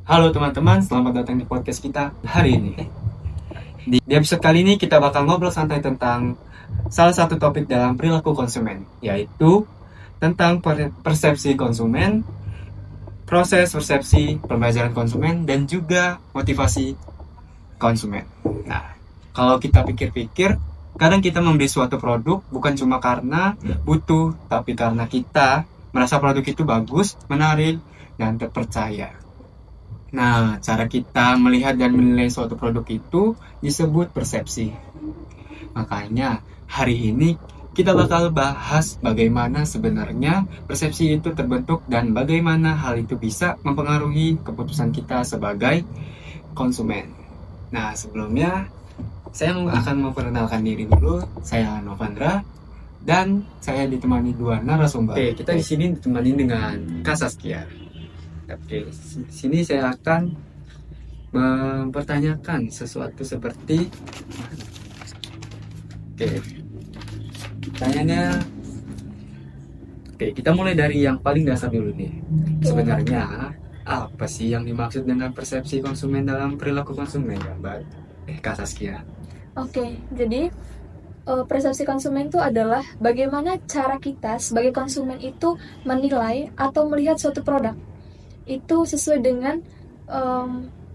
Halo teman-teman, selamat datang di podcast kita hari ini. Di episode kali ini kita bakal ngobrol santai tentang salah satu topik dalam perilaku konsumen, yaitu tentang persepsi konsumen, proses persepsi pembelajaran konsumen, dan juga motivasi konsumen. Nah, kalau kita pikir-pikir, kadang kita membeli suatu produk bukan cuma karena butuh, tapi karena kita merasa produk itu bagus, menarik, dan terpercaya. Nah, cara kita melihat dan menilai suatu produk itu disebut persepsi. Makanya, hari ini kita bakal bahas bagaimana sebenarnya persepsi itu terbentuk dan bagaimana hal itu bisa mempengaruhi keputusan kita sebagai konsumen. Nah, sebelumnya saya akan memperkenalkan diri dulu. Saya Novandra dan saya ditemani dua narasumber. Oke, kita di sini ditemani dengan Kak Saskia. Oke, di sini saya akan mempertanyakan sesuatu seperti pertanyaannya. Oke, kita mulai dari yang paling dasar dulu nih. Sebenarnya apa sih yang dimaksud dengan persepsi konsumen dalam perilaku konsumen ya, Mbak? Kak Saskia. Oke, jadi persepsi konsumen itu adalah bagaimana cara kita sebagai konsumen itu menilai atau melihat suatu produk. Itu sesuai dengan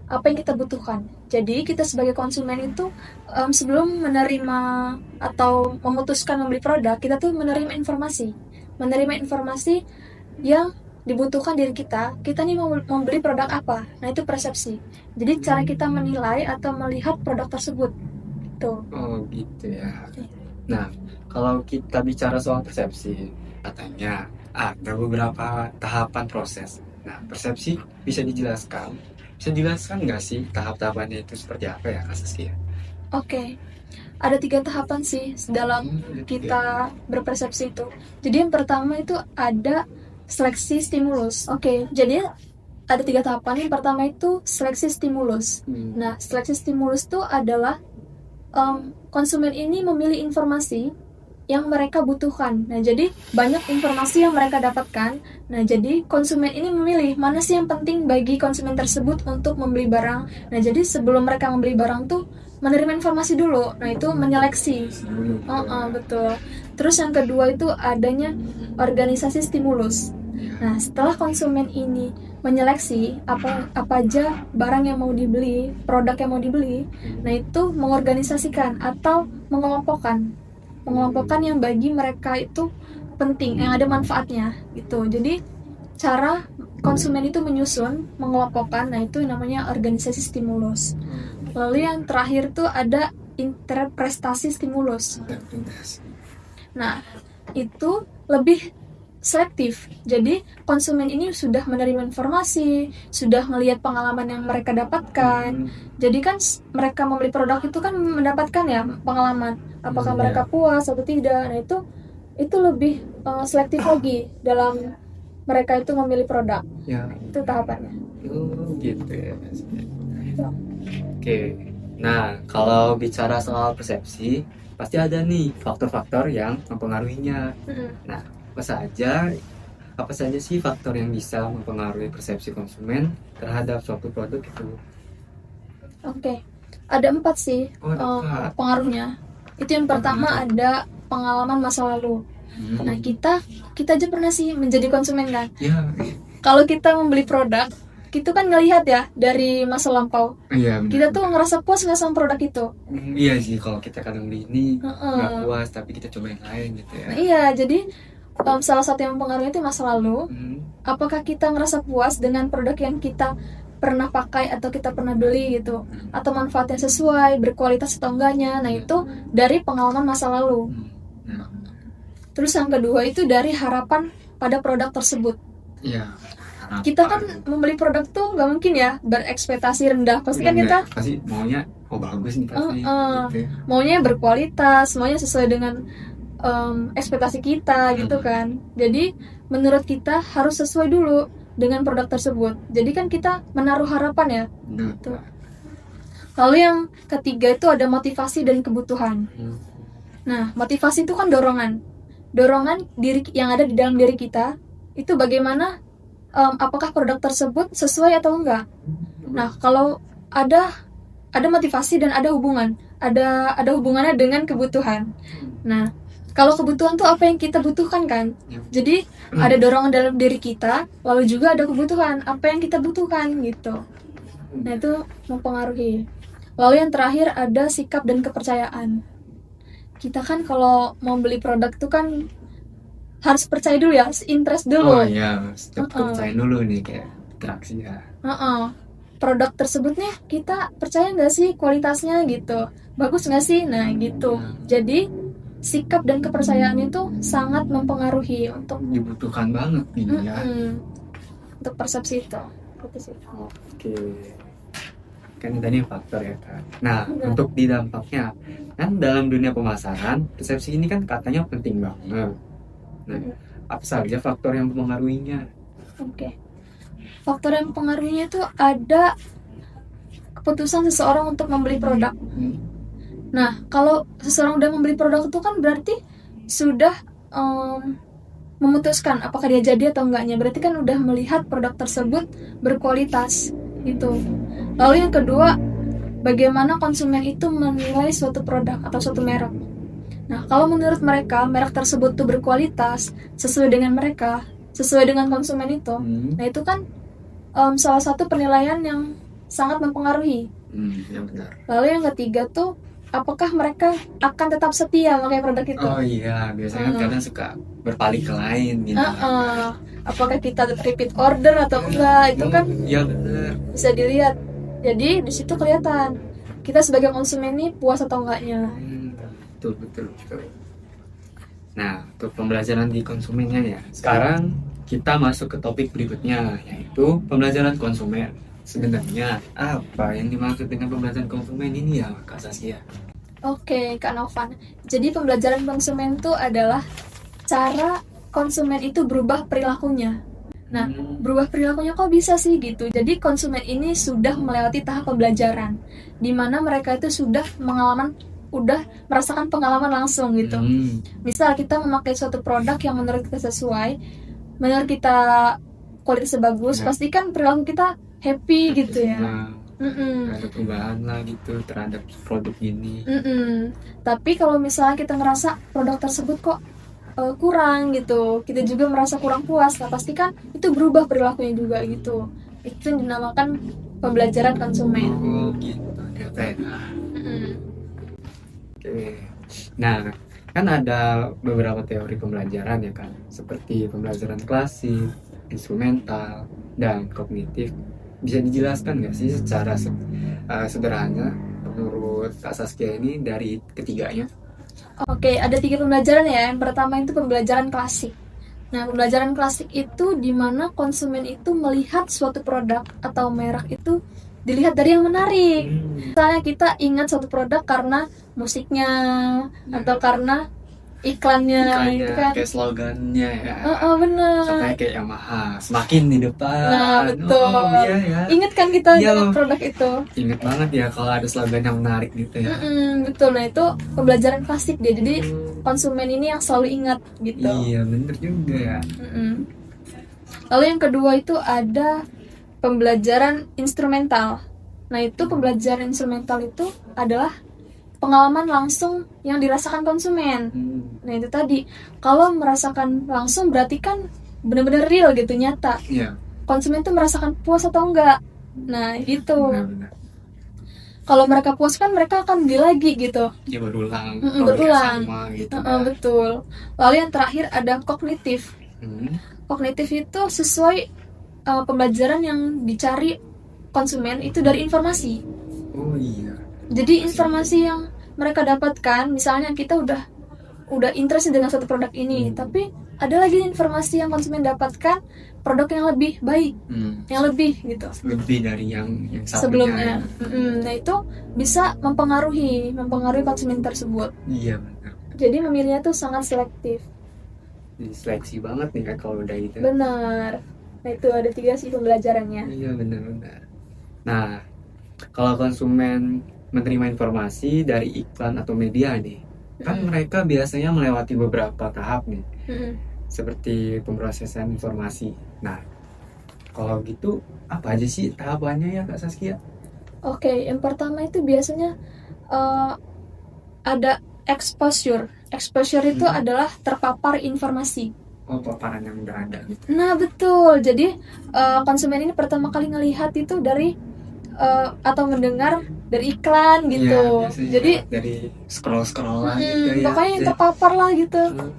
apa yang kita butuhkan. Jadi kita sebagai konsumen itu sebelum menerima atau memutuskan membeli produk, kita tuh menerima informasi yang dibutuhkan diri kita nih mau membeli produk apa. Nah, itu persepsi. Jadi cara kita menilai atau melihat produk tersebut. Tuh. Oh gitu ya. Nah, kalau kita bicara soal persepsi, katanya ada beberapa tahapan proses. Nah, persepsi bisa dijelaskan? Bisa dijelaskan nggak sih tahap-tahapannya itu seperti apa ya, Kak Saskia? Oke. Ada 3 tahapan sih dalam kita berpersepsi itu. Jadi yang pertama itu ada seleksi stimulus. Oke, jadi ada 3 tahapan. Yang pertama itu seleksi stimulus. Nah, seleksi stimulus itu adalah konsumen ini memilih informasi yang mereka butuhkan. Nah, jadi banyak informasi yang mereka dapatkan. Nah, jadi konsumen ini memilih mana sih yang penting bagi konsumen tersebut untuk membeli barang. Nah, jadi sebelum mereka membeli barang tuh menerima informasi dulu. Nah, itu menyeleksi. Betul. Terus yang kedua itu adanya organisasi stimulus. Nah, setelah konsumen ini menyeleksi apa aja barang yang mau dibeli, produk yang mau dibeli, nah itu mengorganisasikan atau mengelompokkan yang bagi mereka itu penting, yang ada manfaatnya gitu. Jadi cara konsumen itu menyusun, mengelompokkan, nah itu namanya organisasi stimulus. Lalu yang terakhir tuh ada interpretasi stimulus. Nah, itu lebih selektif. Jadi konsumen ini sudah menerima informasi, sudah melihat pengalaman yang mereka dapatkan. Jadi kan mereka membeli produk itu kan mendapatkan ya pengalaman. Apakah mereka puas atau tidak? Nah, itu lebih selektif lagi dalam mereka itu memilih produk. Ya. Itu tahapannya. Oh, gitu ya. Oke. Nah, kalau bicara soal persepsi, pasti ada nih faktor-faktor yang mempengaruhinya. Nah, apa saja sih faktor yang bisa mempengaruhi persepsi konsumen terhadap suatu produk itu? Oke, ada 4 sih pengaruhnya. Itu yang pertama ada pengalaman masa lalu. Nah, kita aja pernah sih menjadi konsumen kan? Ya. Kalau kita membeli produk, kita kan ngelihat ya dari masa lampau. Iya, kita tuh ngerasa puas nggak sama produk itu? Iya sih, kalau kita kadang beli ini nggak puas, tapi kita coba yang lain gitu ya. Nah, iya, jadi salah satu yang mempengaruhi itu masa lalu. Apakah kita ngerasa puas dengan produk yang kita pernah pakai atau kita pernah beli gitu, atau manfaatnya sesuai, berkualitas atau enggaknya. Nah, itu dari pengalaman masa lalu. Terus yang kedua itu dari harapan pada produk tersebut. Iya. Kita kan membeli produk tuh nggak mungkin ya berekspektasi rendah. Pasti kan kita pasti maunya bagus nih pasti. Gitu. Maunya berkualitas, maunya sesuai dengan ekspektasi kita gitu kan. Jadi menurut kita harus sesuai dulu dengan produk tersebut. Jadi kan kita menaruh harapan ya. Gitu. Lalu yang ketiga itu ada motivasi dan kebutuhan. Nah, motivasi itu kan dorongan diri yang ada di dalam diri kita. Itu bagaimana apakah produk tersebut sesuai atau enggak. Nah, kalau ada motivasi dan ada hubungan, ada hubungannya dengan kebutuhan. Nah, kalau kebutuhan tuh apa yang kita butuhkan kan? Jadi ada dorongan dalam diri kita, lalu juga ada kebutuhan apa yang kita butuhkan gitu. Nah, itu mempengaruhi. Lalu yang terakhir ada sikap dan kepercayaan. Kita kan kalau mau beli produk tuh kan harus percaya dulu ya, harus interest dulu. Oh iya, percaya dulu nih kayak interaksi ya. Produk tersebutnya kita percaya nggak sih kualitasnya gitu, bagus nggak sih, nah gitu. Jadi sikap dan kepercayaan itu sangat mempengaruhi untuk Dibutuhkan banget nih ya. untuk persepsi itu. Oke. Kan tadi faktor ya kan. Nah, untuk di dampaknya kan dalam dunia pemasaran persepsi ini kan katanya penting banget. Nah, apa saja faktor yang mempengaruhinya? Oke. Faktor yang mempengaruhinya itu ada keputusan seseorang untuk membeli produk. Nah, kalau seseorang udah membeli produk itu kan berarti sudah memutuskan apakah dia jadi atau enggaknya. Berarti kan udah melihat produk tersebut berkualitas itu. Lalu yang kedua, bagaimana konsumen itu menilai suatu produk atau suatu merek. Nah, kalau menurut mereka merek tersebut tuh berkualitas, sesuai dengan mereka, sesuai dengan konsumen itu, nah itu kan salah satu penilaian yang sangat mempengaruhi. Ya benar. Lalu yang ketiga tuh, apakah mereka akan tetap setia memakai produk itu? Oh iya, biasanya kan kadang suka berpaling ke lain gitu. Apakah kita repeat order atau enggak, itu kan ya benar. bisa dilihat. Jadi di situ kelihatan kita sebagai konsumen ini puas atau enggaknya. Betul. Nah, untuk pembelajaran di konsumennya ya. Sekarang kita masuk ke topik berikutnya, yaitu pembelajaran konsumen. Sebenarnya apa yang dimaksud dengan pembelajaran konsumen ini ya, Kak Saskia? Oke, Kak Novan. Jadi pembelajaran konsumen itu adalah cara konsumen itu berubah perilakunya. Nah, berubah perilakunya kok bisa sih gitu. Jadi konsumen ini sudah melewati tahap pembelajaran, di mana mereka itu sudah merasakan pengalaman langsung gitu. Misal kita memakai suatu produk yang menurut kita sesuai, menurut kita kualitasnya bagus, pasti kan perilaku kita happy gitu ya. Ada perubahan lah gitu terhadap produk ini. Tapi kalau misalnya kita ngerasa produk tersebut kok kurang gitu, kita juga merasa kurang puas, nah pasti kan itu berubah perilakunya juga gitu. Itu yang dinamakan pembelajaran konsumen. Oh gitu, ternyata. Oke. Nah, kan ada beberapa teori pembelajaran ya kan, seperti pembelajaran klasik, instrumental, dan kognitif. Bisa dijelaskan nggak sih secara sederhana menurut Kak Saskia ini dari ketiganya? Oke, ada 3 pembelajaran ya. Yang pertama itu pembelajaran klasik. Nah, pembelajaran klasik itu di mana konsumen itu melihat suatu produk atau merek itu dilihat dari yang menarik. Misalnya kita ingat suatu produk karena musiknya atau karena iklannya gitu kan. Kayak slogannya ya. Bener. Sampai kayak Yamaha, semakin di depan. Nah, betul. Iya. Ingat kan kita dengan produk itu. Ingat banget ya kalau ada slogan yang menarik gitu ya. Betul. Nah, itu pembelajaran klasik dia. Jadi konsumen ini yang selalu ingat gitu. Iya, bener juga ya. Lalu yang kedua itu ada pembelajaran instrumental. Nah, itu pembelajaran instrumental itu adalah pengalaman langsung yang dirasakan konsumen. Nah, itu tadi. Kalau merasakan langsung berarti kan benar-benar real gitu, nyata. Iya. Konsumen tuh merasakan puas atau enggak. Nah, gitu. Benar. Kalau mereka puas kan mereka akan beli lagi gitu. Ya berulang. Sama, gitu, betul. Lalu yang terakhir ada kognitif. Kognitif itu sesuai pembelajaran yang dicari konsumen itu dari informasi. Oh iya. Jadi informasi yang mereka dapatkan, misalnya kita udah interest dengan suatu produk ini, tapi ada lagi informasi yang konsumen dapatkan, produk yang lebih baik, yang lebih gitu. Lebih dari yang sebelumnya. Nah, itu bisa mempengaruhi konsumen tersebut. Iya benar. Jadi memilihnya tuh sangat selektif. Jadi seleksi banget nih kan kalau udah gitu. Benar. Nah, itu ada 3 sih pembelajarannya. Iya benar. Nah, kalau konsumen menerima informasi dari iklan atau media nih, kan mereka biasanya melewati beberapa tahap nih, seperti pemrosesan informasi. Nah, Kalau gitu apa aja sih tahapannya ya Kak Saskia? Oke, yang pertama itu biasanya eh, ada exposure. Exposure itu adalah terpapar informasi. Oh, paparan yang udah ada gitu. Nah, betul. Jadi konsumen ini pertama kali ngelihat itu dari atau mendengar dari iklan gitu. Biasanya Jadi dari scroll lah gitu ya. pokoknya yang terpapar lah gitu. Hmm.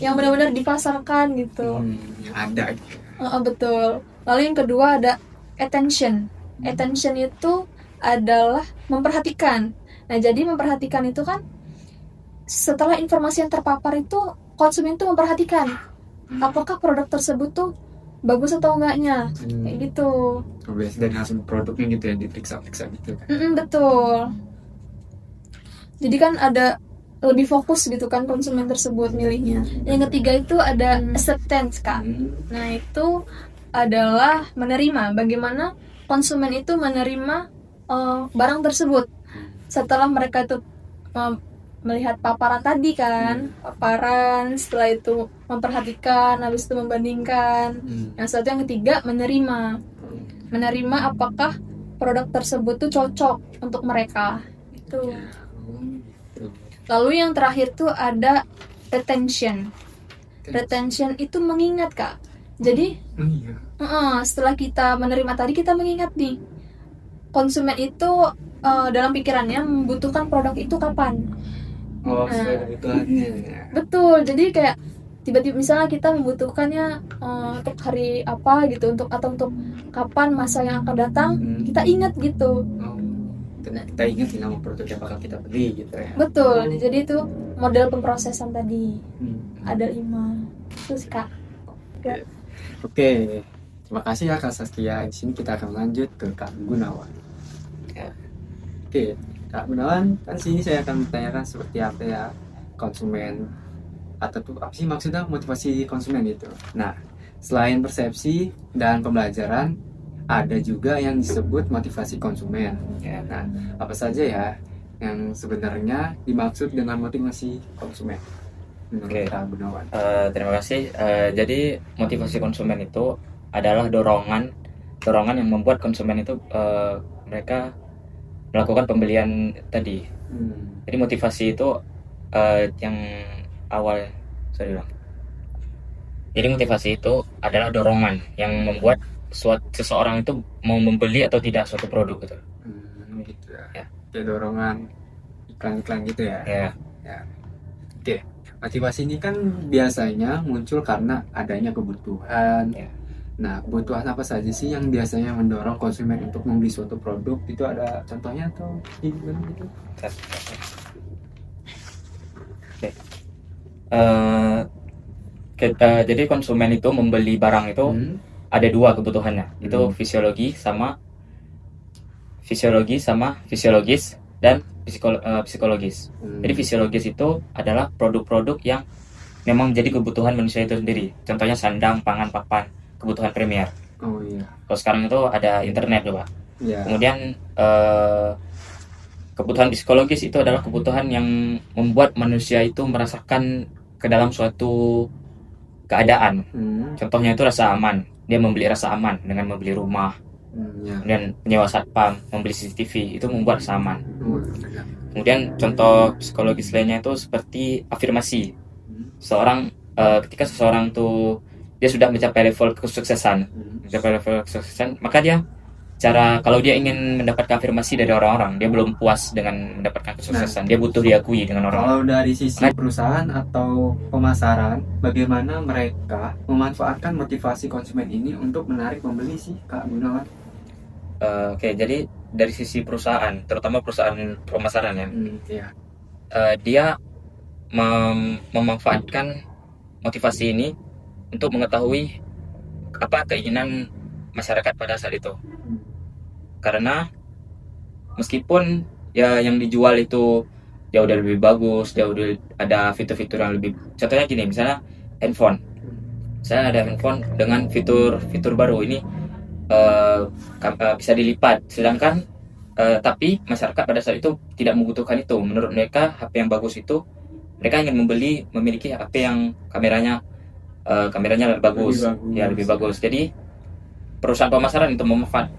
Yang benar-benar dipasarkan gitu. Yang ada gitu. Betul. Lalu yang kedua ada attention. Attention itu adalah memperhatikan. Nah, jadi memperhatikan itu kan setelah informasi yang terpapar itu konsumen tuh memperhatikan apakah produk tersebut tuh bagus atau enggaknya, kayak gitu. Biasa dari hasil produknya gitu ya, diperiksa-periksa gitu kan. Betul. Jadi kan ada lebih fokus gitu kan konsumen tersebut milihnya. Yang ketiga itu ada acceptance, Kak. Nah, itu adalah menerima, bagaimana konsumen itu menerima barang tersebut setelah mereka itu melihat paparan tadi kan, paparan, setelah itu memperhatikan, habis itu membandingkan. Yang satu, yang ketiga menerima apakah produk tersebut tuh cocok untuk mereka itu. Lalu yang terakhir tuh ada retention. Retention itu mengingat, Kak. Jadi setelah kita menerima tadi, kita mengingat nih konsumen itu dalam pikirannya membutuhkan produk itu kapan. Betul. Jadi kayak tiba-tiba misalnya kita membutuhkannya untuk hari apa gitu, atau untuk kapan masa yang akan datang, kita ingat gitu. Kita ingat nama produk yang bakal kita beli gitu ya. Betul. Jadi itu model pemrosesan tadi. Ada 5. Terus Kak. Oke. Terima kasih ya Kak Saskia. Di sini kita akan lanjut ke Kak Gunawan. Oke, Kak Gunawan, kan sini saya akan menanyakan seperti apa ya konsumen, atau tuh apa sih maksudnya motivasi konsumen itu. Nah, selain persepsi dan pembelajaran, ada juga yang disebut motivasi konsumen. Ya, nah, apa saja ya yang sebenarnya dimaksud dengan motivasi konsumen menurut Kak Gunawan? Terima kasih. Jadi motivasi konsumen itu adalah dorongan yang membuat konsumen itu mereka melakukan pembelian tadi. Jadi motivasi itu yang awal Jadi motivasi itu adalah dorongan yang membuat seseorang itu mau membeli atau tidak suatu produk gitu. Gitu ya. Kayak dorongan iklan-iklan gitu ya. Ya. Oke. Motivasi ini kan biasanya muncul karena adanya kebutuhan. Nah, kebutuhan apa saja sih yang biasanya mendorong konsumen untuk membeli suatu produk? Itu ada contohnya atau gimana gitu? Jadi konsumen itu membeli barang itu ada 2 kebutuhannya. Itu fisiologis dan psikologis. Jadi fisiologis itu adalah produk-produk yang memang jadi kebutuhan manusia itu sendiri. Contohnya sandang, pangan, papan, kebutuhan primer. Kalau sekarang itu ada internet coba. Kemudian kebutuhan psikologis itu adalah kebutuhan yang membuat manusia itu merasakan ke dalam suatu keadaan. Contohnya itu rasa aman. Dia membeli rasa aman dengan membeli rumah. Kemudian menyewa satpam, membeli CCTV, itu membuat rasa aman. Kemudian contoh psikologis lainnya itu seperti afirmasi. Ketika seseorang tuh dia sudah mencapai level kesuksesan, maka dia kalau dia ingin mendapatkan afirmasi dari orang-orang, dia belum puas dengan mendapatkan kesuksesan, dia butuh diakui dengan orang. Kalau dari sisi perusahaan atau pemasaran, bagaimana mereka memanfaatkan motivasi konsumen ini untuk menarik pembeli sih, Kak Gunawan? Jadi dari sisi perusahaan, terutama perusahaan pemasaran ya, dia memanfaatkan motivasi ini untuk mengetahui apa keinginan masyarakat pada saat itu. Karena meskipun ya yang dijual itu ya udah lebih bagus, ya udah ada fitur-fitur yang lebih, contohnya gini, misalnya handphone. Saya ada handphone dengan fitur baru ini bisa dilipat, sedangkan tapi masyarakat pada saat itu tidak membutuhkan itu. Menurut mereka HP yang bagus itu, mereka ingin memiliki HP yang kameranya bagus, lebih bagus. Jadi perusahaan pemasaran itu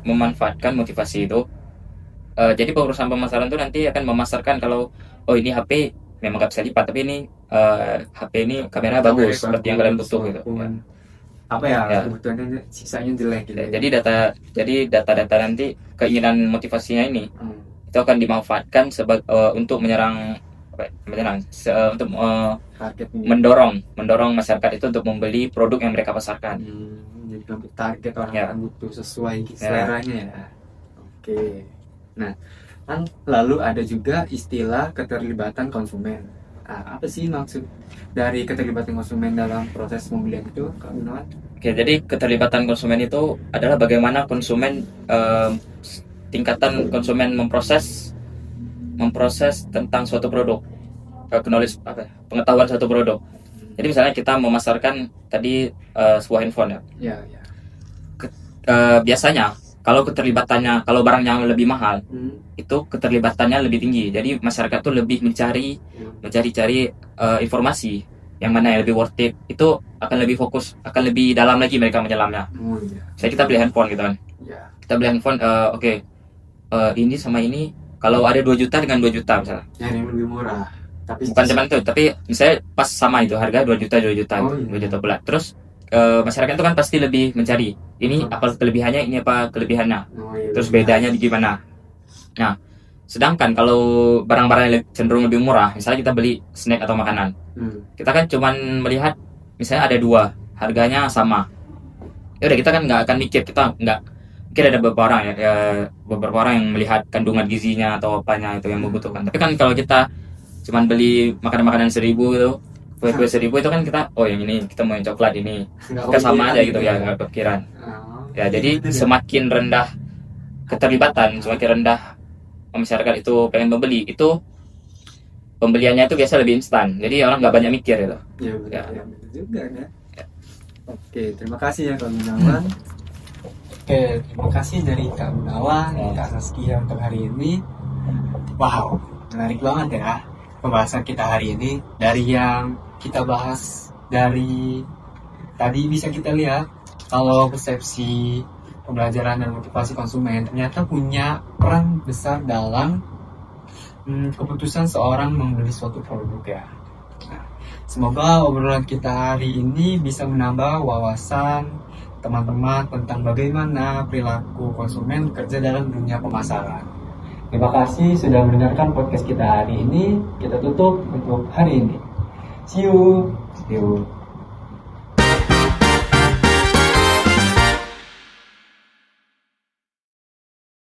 memanfaatkan motivasi itu. Jadi perusahaan pemasaran itu nanti akan memasarkan kalau oh ini HP memang nggak bisa lipat, tapi ini HP ini kamera bagus seperti yang kalian butuh gitu. walaupun apa ya, Ya. kebutuhannya sisanya jelek gitu. Jadi data-data nanti keinginan motivasinya ini itu akan dimanfaatkan untuk untuk mendorong masyarakat itu untuk membeli produk yang mereka pasarkan. Jadi untuk target orang Ya. yang butuh sesuai seleranya ya. Oke. Nah, kan lalu ada juga istilah keterlibatan konsumen. Apa sih maksud dari keterlibatan konsumen dalam proses pembelian itu, Kak Gunawan? Oke, jadi keterlibatan konsumen itu adalah bagaimana konsumen tingkatan konsumen memproses tentang suatu produk, pengetahuan suatu produk. Jadi misalnya kita memasarkan tadi sebuah handphone ya. Ya. Biasanya kalau kalau barangnya lebih mahal, itu keterlibatannya lebih tinggi. Jadi masyarakat tuh lebih mencari informasi yang mana yang lebih worth it. Itu akan lebih fokus, akan lebih dalam lagi mereka menyelamnya. Saya kita beli handphone gitu kan. Ya. Kita beli handphone, ini sama ini kalau ada 2 juta dengan 2 juta misalnya. Yang lebih murah. Tapi Bukan cuma itu, tapi misalnya pas sama itu harga 2 juta Oh, iya. 2 juta pula. Terus masyarakat itu kan pasti lebih mencari ini apa kelebihannya, ini apa kelebihannya. Terus bedanya di gimana. Nah, sedangkan kalau barang-barang yang cenderung lebih murah, misalnya kita beli snack atau makanan, kita kan cuman melihat misalnya ada 2 harganya sama. Ya udah, kita kan nggak akan mikir, kita nggak mungkin ada beberapa orang yang melihat kandungan gizinya atau apanya itu yang membutuhkan. Tapi kan kalau kita cuman beli makanan 1.000 itu, kue 1.000 itu kan kita, oh yang ini kita mau yang coklat ini, kita sama aja gitu ya, nggak kepikiran. Ya, jadi semakin rendah keterlibatan, semakin rendah masyarakat itu pengen membeli, itu pembeliannya itu biasa lebih instan. Jadi orang nggak banyak mikir itu. Ya benar, ya. Benar juga ya. Oke, terima kasih ya Kak Gunawan. Oke, terima kasih dari Kak Gunawan, Kak Saskia untuk hari ini. Wow, menarik banget ya pembahasan kita hari ini. Dari yang kita bahas dari tadi bisa kita lihat kalau persepsi pembelajaran dan motivasi konsumen ternyata punya peran besar dalam keputusan seorang membeli suatu produk ya. Nah, semoga obrolan kita hari ini bisa menambah wawasan teman-teman tentang bagaimana perilaku konsumen bekerja dalam dunia pemasaran. Terima kasih sudah mendengarkan podcast kita hari ini. Kita tutup untuk hari ini. See you.